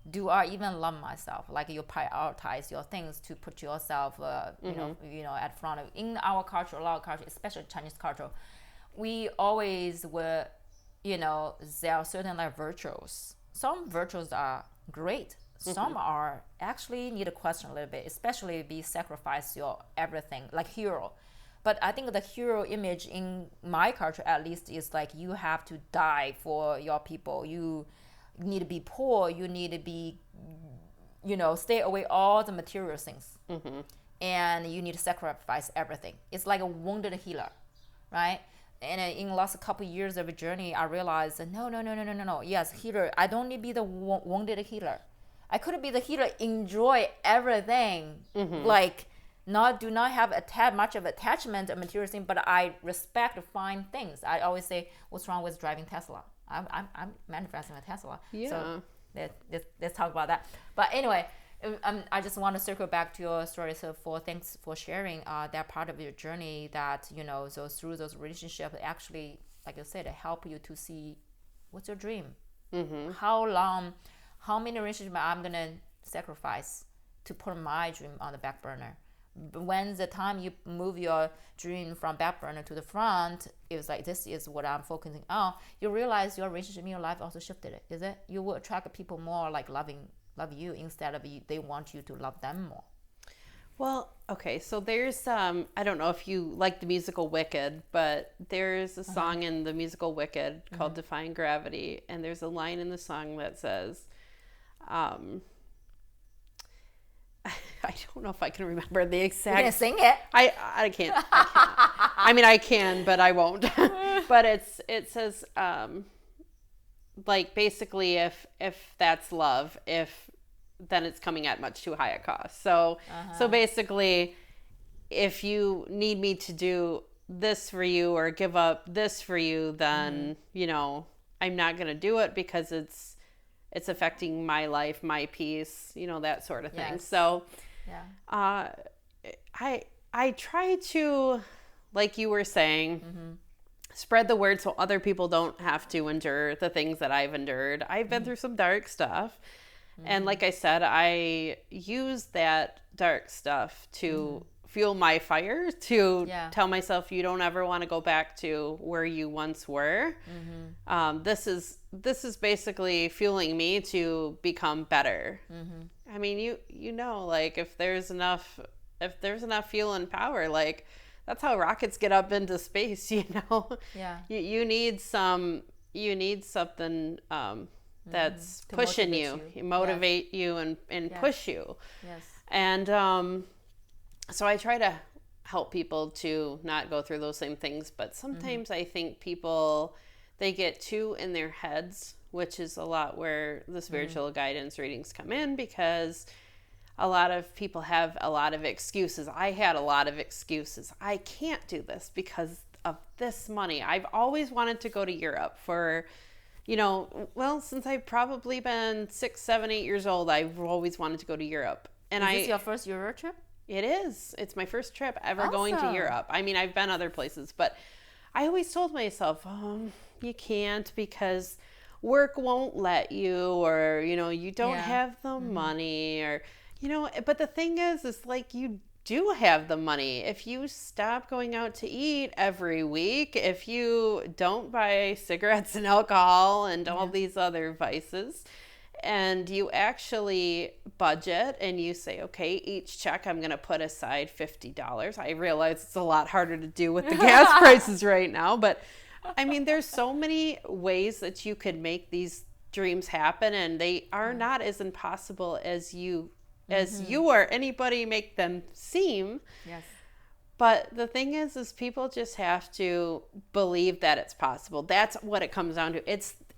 Do I even love myself? Like, you prioritize your things to put yourself, you know, at front of. In our culture, a lot of culture, especially Chinese culture, we always were, you know, there are certain like virtues. Some virtues are great. Some are actually need to question a little bit, especially be sacrifice your everything, like hero. But I think the hero image in my culture, at least, is like you have to die for your people. You need to be poor. You need to be, you know, stay away all the material things. And you need to sacrifice everything. It's like a wounded healer, right? And in the last couple of years of a journey, I realized that no. Yes, healer. I don't need to be the wounded healer. I couldn't be the healer. Enjoy everything, like do not have much of attachment to material things, but I respect fine things. I always say, what's wrong with driving Tesla? I'm manifesting a Tesla. Yeah. So let's talk about that. But anyway, I just want to circle back to your story. So thanks for sharing that part of your journey, that, you know, so through those relationships, actually, like you said, help you to see what's your dream. How many relationships I'm gonna sacrifice to put my dream on the back burner. When the time you move your dream from back burner to the front, it was like, this is what I'm focusing on. You realize your relationship in your life also shifted. Is it? You will attract people more like love you, instead of they want you to love them more. Well, okay, so there's I don't know if you like the musical Wicked, but there's a song in the musical Wicked called Defying Gravity, and there's a line in the song that says, I don't know if I can remember the exact. You can sing it. I can't. I mean, I can, but I won't. But it says, like, basically, if that's love, then it's coming at much too high a cost. So basically, if you need me to do this for you or give up this for you, then you know, I'm not going to do it, because it's affecting my life, my peace, you know, that sort of thing. So I try to, like you were saying, spread the word so other people don't have to endure the things that I've endured. I've been through some dark stuff. And like I said, I use that dark stuff to fuel my fire, to tell myself, you don't ever want to go back to where you once were. This is basically fueling me to become better. I mean, you know, like, if there's enough fuel and power, like, that's how rockets get up into space, you know. You need something that's pushing you, motivate you, and push you. And so I try to help people to not go through those same things, but sometimes I think people, they get too in their heads, which is a lot where the spiritual guidance readings come in, because a lot of people have a lot of excuses. I had a lot of excuses. I can't do this because of this money. I've always wanted to go to Europe for, you know, well, since I've probably been 6, 7, 8 years old, I've always wanted to go to Europe. And Is this your first Euro trip? It is. It's my first trip ever going to Europe. I mean, I've been other places, but I always told myself, you can't, because work won't let you, or, you know, you don't have the money, or, you know, but the thing is like, you do have the money. If you stop going out to eat every week, if you don't buy cigarettes and alcohol and all these other vices, and you actually budget and you say, okay, each check I'm going to put aside $50. I realize it's a lot harder to do with the gas prices right now, but I mean, there's so many ways that you could make these dreams happen, and they are not as impossible as you or anybody make them seem. But the thing is people just have to believe that it's possible. That's what it comes down to.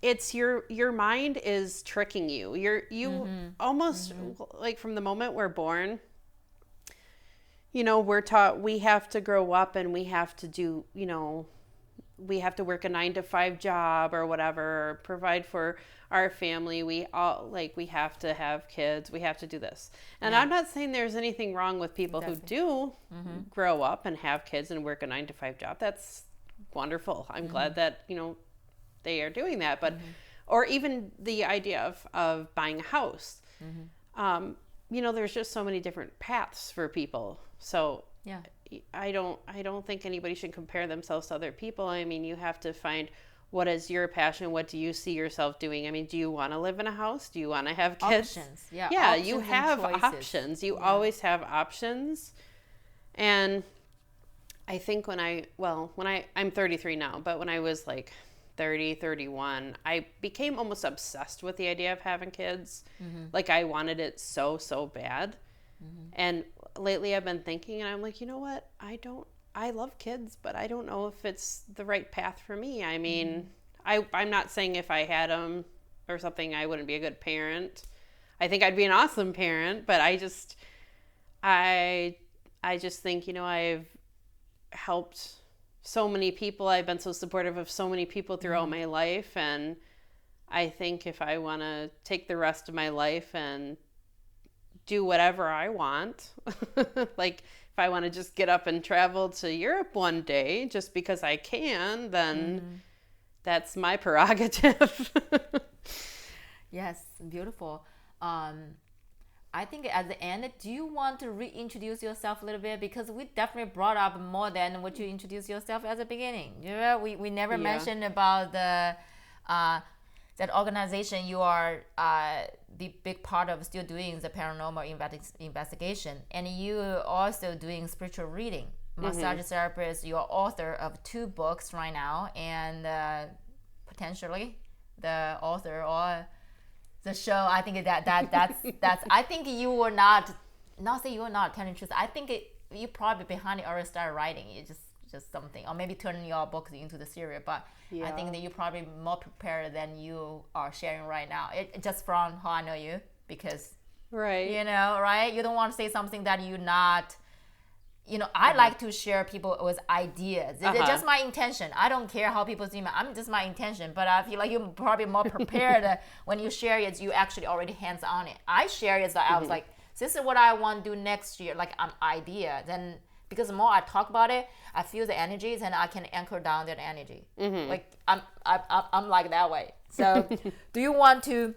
it's your mind is tricking you. You almost like from the moment we're born, we're taught we have to grow up and we have to do, we have to work a 9-to-5 job or whatever, or provide for our family. We have to have kids. We have to do this. And I'm not saying there's anything wrong with people who do grow up and have kids and work a 9-to-5 job. That's wonderful. I'm glad that, they are doing that. But, or even the idea of buying a house. There's just so many different paths for people. So I don't think anybody should compare themselves to other people. I mean, you have to find what is your passion. What do you see yourself doing? I mean, do you want to live in a house? Do you want to have kids? Options. Yeah, options you have options. You always have options. And I think I'm 33 now, but when I was like 30, 31, I became almost obsessed with the idea of having kids. Like I wanted it so, so bad. And lately I've been thinking, and I'm like, you know what? I love kids, but I don't know if it's the right path for me. I mean, I'm not saying if I had them or something, I wouldn't be a good parent. I think I'd be an awesome parent, but I just think, I've helped so many people. I've been so supportive of so many people throughout my life. And I think if I want to take the rest of my life and do whatever I want, like if I want to just get up and travel to Europe one day just because I can, then that's my prerogative. Yes, beautiful. I think at the end, do you want to reintroduce yourself a little bit? Because we definitely brought up more than what you introduced yourself at the beginning. We never mentioned about the that organization you are the big part of, still doing the paranormal investigation, and you also doing spiritual reading, massage therapist. You're author of 2 books right now, and potentially the author or the show. I think that's I think you were not say you were not telling the truth. I think you probably behind it already started writing. You just something, or maybe turning your books into the series. But I think that you're probably more prepared than you are sharing right now. It just from how I know you, because right, right, you don't want to say something that you're not. I like to share people with ideas. It's just my intention. I don't care how people see me. I'm just my intention. But I feel like you're probably more prepared when you share it. You actually already hands on it. I share it. So I was like, this is what I want to do next year. Like an idea. Then because the more I talk about it, I feel the energies, and I can anchor down that energy. Like I'm like that way. So, do you want to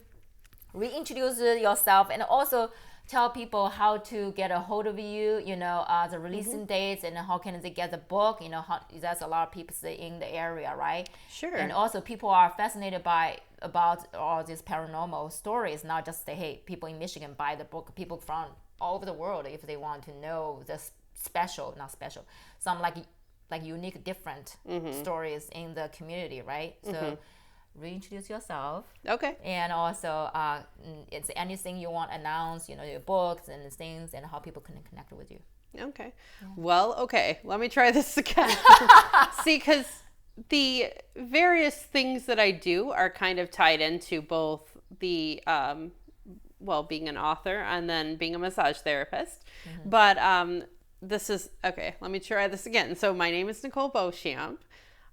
reintroduce yourself and also tell people how to get a hold of you, the releasing dates, and how can they get the book, that's a lot of people in the area, right? Sure. And also people are fascinated about all these paranormal stories, not just say, hey, people in Michigan buy the book, people from all over the world, if they want to know the some like unique, different stories in the community, right? So reintroduce yourself. Okay. And also, it's anything you want to announce, your books and things, and how people can connect with you. Okay. Yeah. Well, okay. Let me try this again. See, because the various things that I do are kind of tied into both the, being an author and then being a massage therapist. But this is, okay, let me try this again. So my name is Nicole Beauchamp.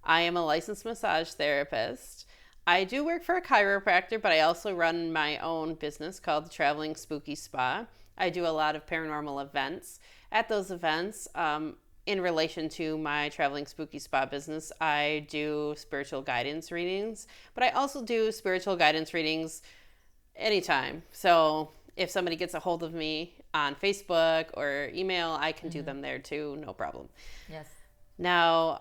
I am a licensed massage therapist. I do work for a chiropractor, but I also run my own business called the Traveling Spooky Spa. I do a lot of paranormal events. At those events, in relation to my Traveling Spooky Spa business, I do spiritual guidance readings, but I also do spiritual guidance readings anytime. So if somebody gets a hold of me on Facebook or email, I can do them there too, no problem. Yes. Now,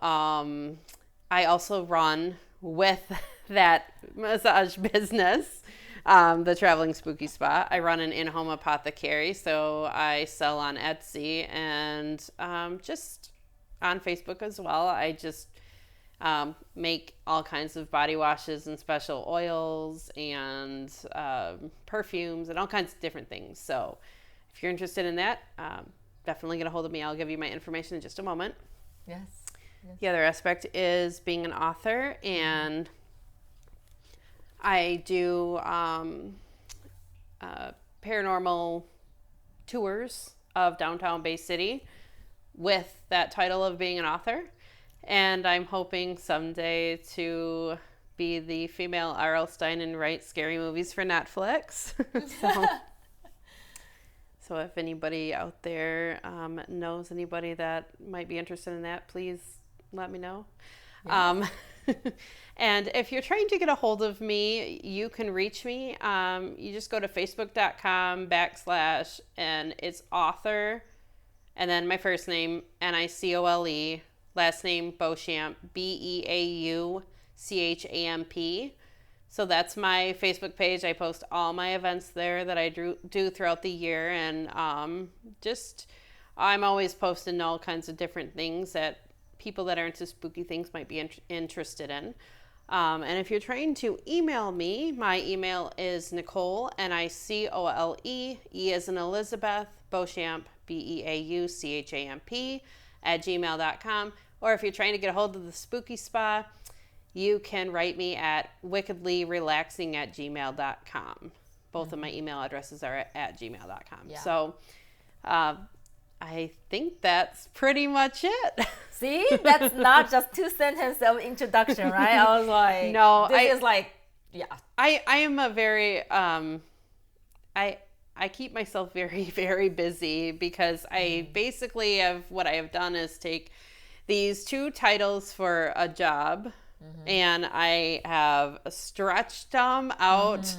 I also run with that massage business, the Traveling Spooky Spa. I run an in-home apothecary, so I sell on Etsy and just on Facebook as well. I just make all kinds of body washes and special oils and perfumes and all kinds of different things. So if you're interested in that, definitely get a hold of me. I'll give you my information in just a moment. Yes. The other aspect is being an author, and I do paranormal tours of downtown Baycity with that title of being an author. And I'm hoping someday to be the female R.L. Stine and write scary movies for Netflix. So if anybody out there knows anybody that might be interested in that, please let me know. Yeah. And if you're trying to get a hold of me, you can reach me. You just go to facebook.com/ and it's author, and then my first name, Nicole, last name Beauchamp, Beauchamp. So that's my Facebook page. I post all my events there that I do throughout the year. And I'm always posting all kinds of different things that people that are into spooky things might be interested in. And if you're trying to email me, my email is Nicole, Nicole, E as in Elizabeth, Beauchamp, Beauchamp, @gmail.com. Or if you're trying to get a hold of the Spooky Spa, you can write me at wickedlyrelaxing@gmail.com. Both of my email addresses are at gmail.com. Yeah. So I think that's pretty much it. See, that's not just 2 sentences of introduction, right? I was like, no, this is like, yeah. I am a very, I keep myself very, very busy because I basically what I have done is take these 2 titles for a job, and I have stretched them out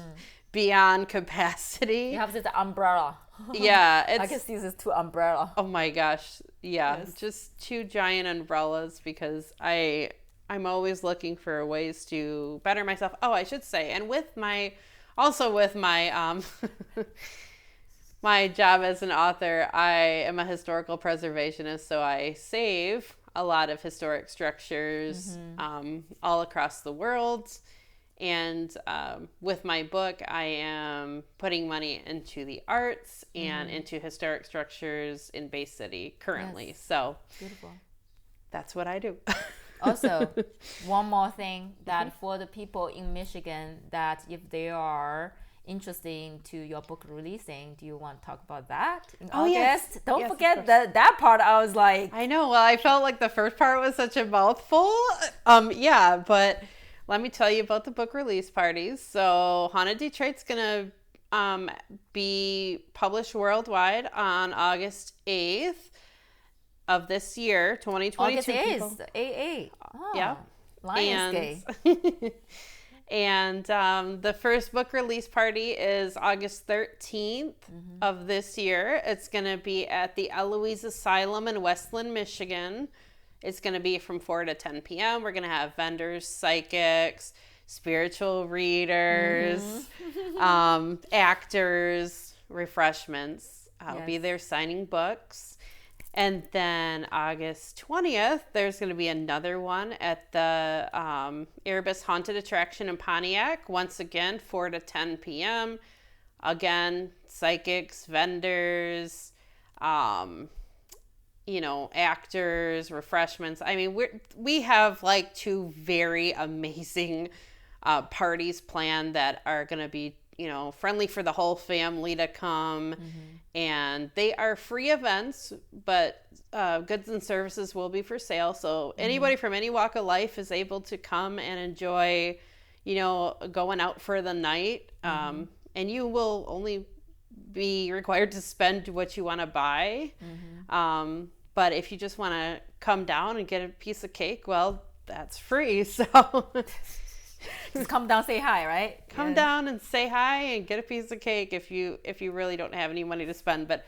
beyond capacity. You have this umbrella. Yeah, I can see this 2 umbrella. Oh my gosh, yeah, yes. Just 2 giant umbrellas because I'm always looking for ways to better myself. Oh, I should say, and with my my job as an author, I am a historical preservationist, so I save a lot of historic structures all across the world. And with my book, I am putting money into the arts and into historic structures in Baycity currently. Yes. So beautiful. That's what I do. Also, one more thing that for the people in Michigan, that if they are interested into your book releasing, do you want to talk about that in August? Yes. Don't forget that part. I was like, I know. Well, I felt like the first part was such a mouthful. Yeah, but let me tell you about the book release parties. So Haunted Detroit's going to be published worldwide on August 8th of this year, 2022. August 8th, 8/8. Oh, yeah. Lionsgate. And the first book release party is August 13th of this year. It's going to be at the Eloise Asylum in Westland, Michigan. It's going to be from 4 to 10 p.m. We're going to have vendors, psychics, spiritual readers, actors, refreshments. I'll be there signing books. And then August 20th, there's going to be another one at the Erebus Haunted Attraction in Pontiac. Once again, 4 to 10 p.m. Again, psychics, vendors, actors, refreshments. I mean, we have like 2 very amazing parties planned that are going to be, friendly for the whole family to come. And they are free events, but goods and services will be for sale. So anybody from any walk of life is able to come and enjoy, going out for the night. And you will only be required to spend what you want to buy. But if you just want to come down and get a piece of cake, well, that's free. So just come down, say hi, right? Come down and say hi and get a piece of cake if you really don't have any money to spend. But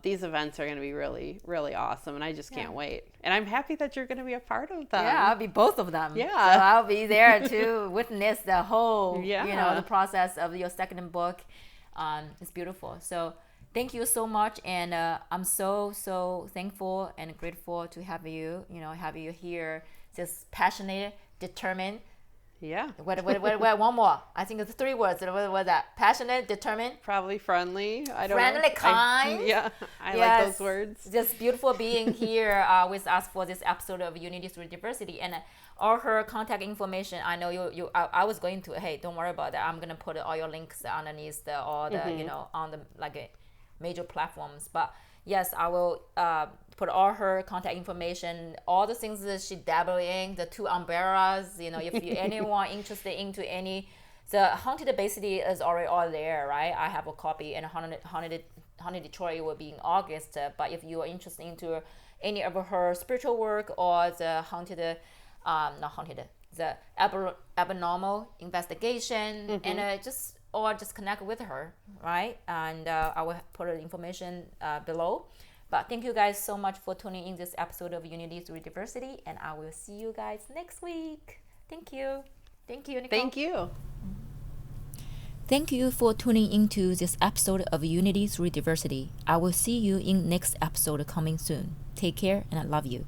these events are going to be really, really awesome, and I just can't wait. And I'm happy that you're going to be a part of them. Yeah, I'll be both of them. Yeah. So I'll be there to witness the whole, the process of your second book. It's beautiful. So thank you so much, and I'm so thankful and grateful to have you, have you here, just passionate, determined, Yeah. What, one more. I think it's 3 words. What was that? Passionate, determined, Probably friendly. I don't friendly, know. kind. I Yes. like those words. Just beautiful being here with us for this episode of Unity Through Diversity. And all her contact information, I know I was going to, hey, don't worry about that. I'm going to put all your links underneath all the, on the major platforms. But yes, I will put all her contact information, all the things that she dabbled in, the 2 umbrellas, if you anyone interested into any, the Haunted Baycity is already all there, right? I have a copy, and Haunted Detroit will be in August. But if you are interested into any of her spiritual work or the the abnormal investigation, and just connect with her, right? And I will put the information below. But thank you guys so much for tuning in this episode of Unity Through Diversity, and I will see you guys next week. Thank you. Thank you, Nicole. Thank you. Thank you for tuning into this episode of Unity Through Diversity. I will see you in next episode coming soon. Take care, and I love you.